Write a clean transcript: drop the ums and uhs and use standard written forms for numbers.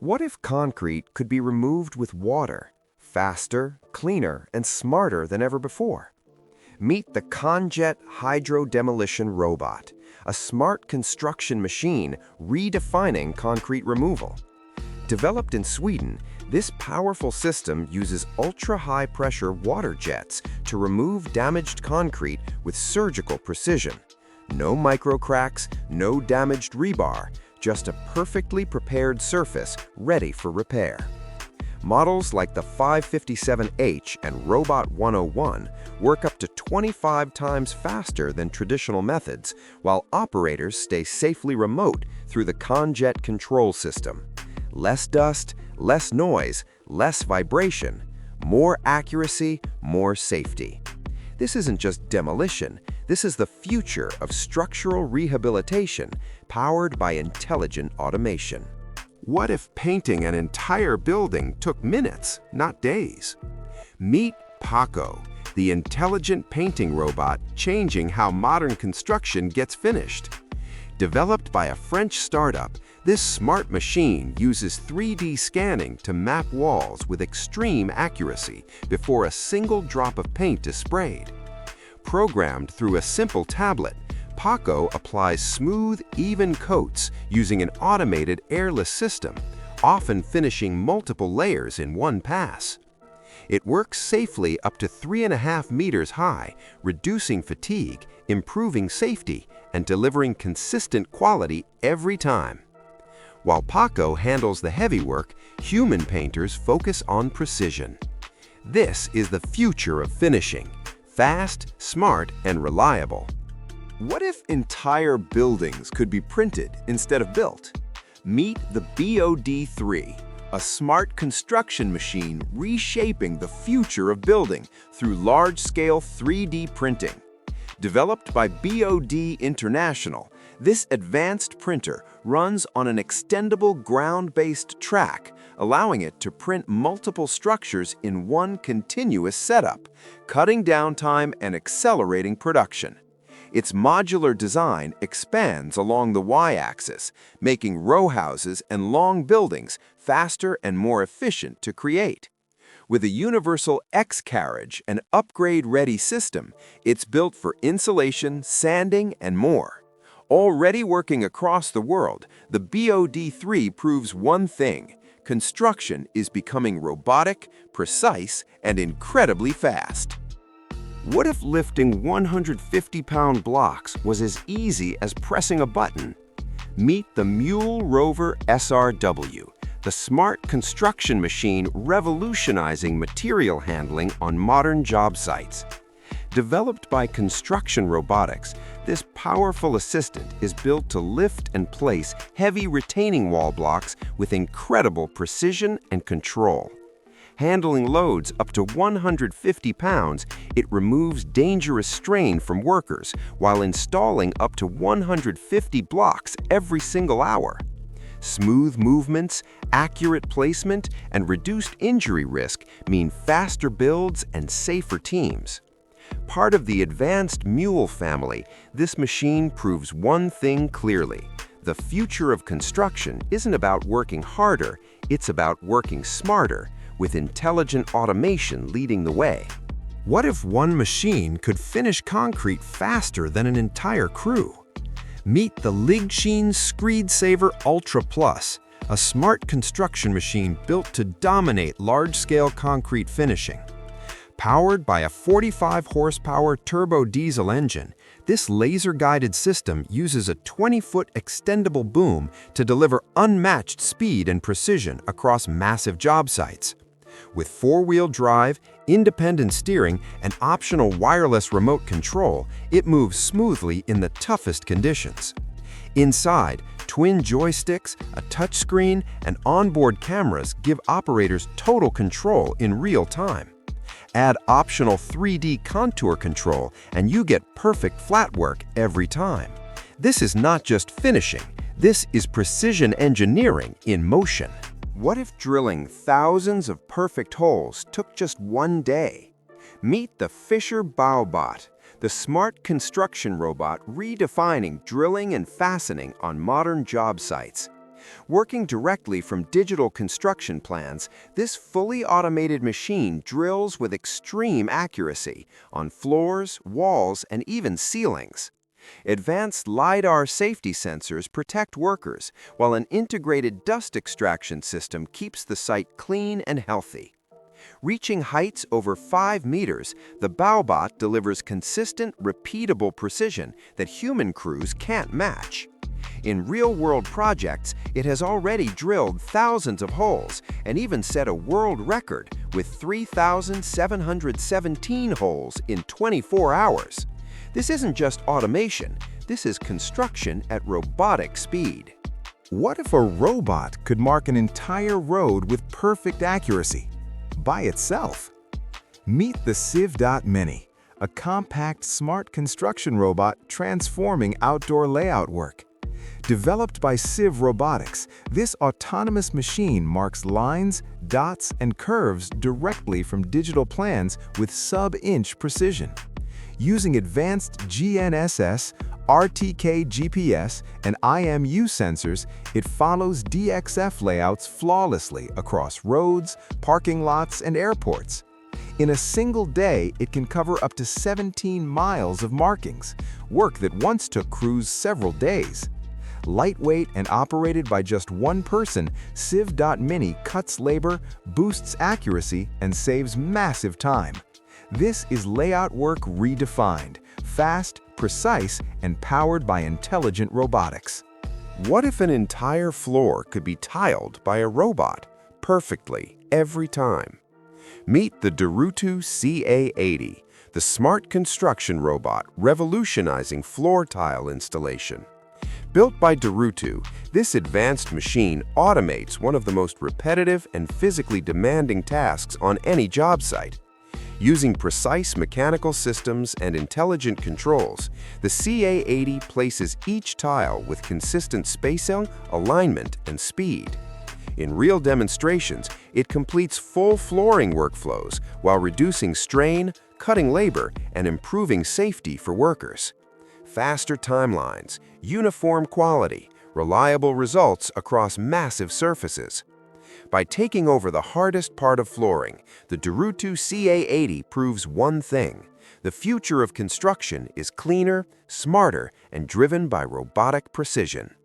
What if concrete could be removed with water, faster, cleaner, and smarter than ever before? Meet the Conjet Hydro Demolition Robot, a smart construction machine redefining concrete removal. Developed in Sweden, this powerful system uses ultra-high pressure water jets to remove damaged concrete with surgical precision. No micro cracks, no damaged rebar, just a perfectly prepared surface ready for repair. Models like the 557H and Robot 101 work up to 25 times faster than traditional methods, while operators stay safely remote through the Conjet control system. Less dust, less noise, less vibration, more accuracy, more safety. This isn't just demolition, this is the future of structural rehabilitation powered by intelligent automation. What if painting an entire building took minutes, not days? Meet Paco, the intelligent painting robot changing how modern construction gets finished. Developed by a French startup, this smart machine uses 3D scanning to map walls with extreme accuracy before a single drop of paint is sprayed. Programmed through a simple tablet, Paco applies smooth, even coats using an automated airless system, often finishing multiple layers in one pass. It works safely up to 3.5 meters high, reducing fatigue, improving safety, and delivering consistent quality every time. While Paco handles the heavy work, human painters focus on precision. This is the future of finishing: fast, smart, and reliable. What if entire buildings could be printed instead of built? Meet the BOD3, a smart construction machine reshaping the future of building through large-scale 3D printing. Developed by BOD International, this advanced printer runs on an extendable ground-based track, allowing it to print multiple structures in one continuous setup, cutting downtime and accelerating production. Its modular design expands along the y-axis, making row houses and long buildings faster and more efficient to create. With a universal X-carriage and upgrade-ready system, it's built for insulation, sanding, and more. Already working across the world, the BOD3 proves one thing: construction is becoming robotic, precise, and incredibly fast. What if lifting 150-pound blocks was as easy as pressing a button? Meet the Mule Rover SRW, the smart construction machine revolutionizing material handling on modern job sites. Developed by Construction Robotics, this powerful assistant is built to lift and place heavy retaining wall blocks with incredible precision and control. Handling loads up to 150 pounds, it removes dangerous strain from workers while installing up to 150 blocks every single hour. Smooth movements, accurate placement, and reduced injury risk mean faster builds and safer teams. Part of the advanced Mule family, this machine proves one thing clearly: the future of construction isn't about working harder, it's about working smarter, with intelligent automation leading the way. What if one machine could finish concrete faster than an entire crew? Meet the Ligshin Screed Saver Ultra Plus, a smart construction machine built to dominate large-scale concrete finishing. Powered by a 45-horsepower turbo diesel engine, this laser-guided system uses a 20-foot extendable boom to deliver unmatched speed and precision across massive job sites. With four-wheel drive, independent steering, and optional wireless remote control, it moves smoothly in the toughest conditions. Inside, twin joysticks, a touchscreen, and onboard cameras give operators total control in real time. Add optional 3D contour control, and you get perfect flat work every time. This is not just finishing, this is precision engineering in motion. What if drilling thousands of perfect holes took just one day? Meet the Fisher Bowbot, the smart construction robot redefining drilling and fastening on modern job sites. Working directly from digital construction plans, this fully automated machine drills with extreme accuracy on floors, walls, and even ceilings. Advanced LiDAR safety sensors protect workers, while an integrated dust extraction system keeps the site clean and healthy. Reaching heights over 5 meters, the Bowbot delivers consistent, repeatable precision that human crews can't match. In real-world projects, it has already drilled thousands of holes and even set a world record with 3,717 holes in 24 hours. This isn't just automation, this is construction at robotic speed. What if a robot could mark an entire road with perfect accuracy? By itself? Meet the Civ.Mini, a compact, smart construction robot transforming outdoor layout work. Developed by Civ Robotics, this autonomous machine marks lines, dots, and curves directly from digital plans with sub-inch precision. Using advanced GNSS, RTK GPS, and IMU sensors, it follows DXF layouts flawlessly across roads, parking lots, and airports. In a single day, it can cover up to 17 miles of markings, work that once took crews several days. Lightweight and operated by just one person, Civ.Mini cuts labor, boosts accuracy, and saves massive time. This is layout work redefined, fast, precise, and powered by intelligent robotics. What if an entire floor could be tiled by a robot perfectly every time? Meet the Darutu CA80, the smart construction robot revolutionizing floor tile installation. Built by Darutu, this advanced machine automates one of the most repetitive and physically demanding tasks on any job site. Using precise mechanical systems and intelligent controls, the CA80 places each tile with consistent spacing, alignment, and speed. In real demonstrations, it completes full flooring workflows while reducing strain, cutting labor, and improving safety for workers. Faster timelines, uniform quality, reliable results across massive surfaces. By taking over the hardest part of flooring, the Darutu CA80 proves one thing: the future of construction is cleaner, smarter, and driven by robotic precision.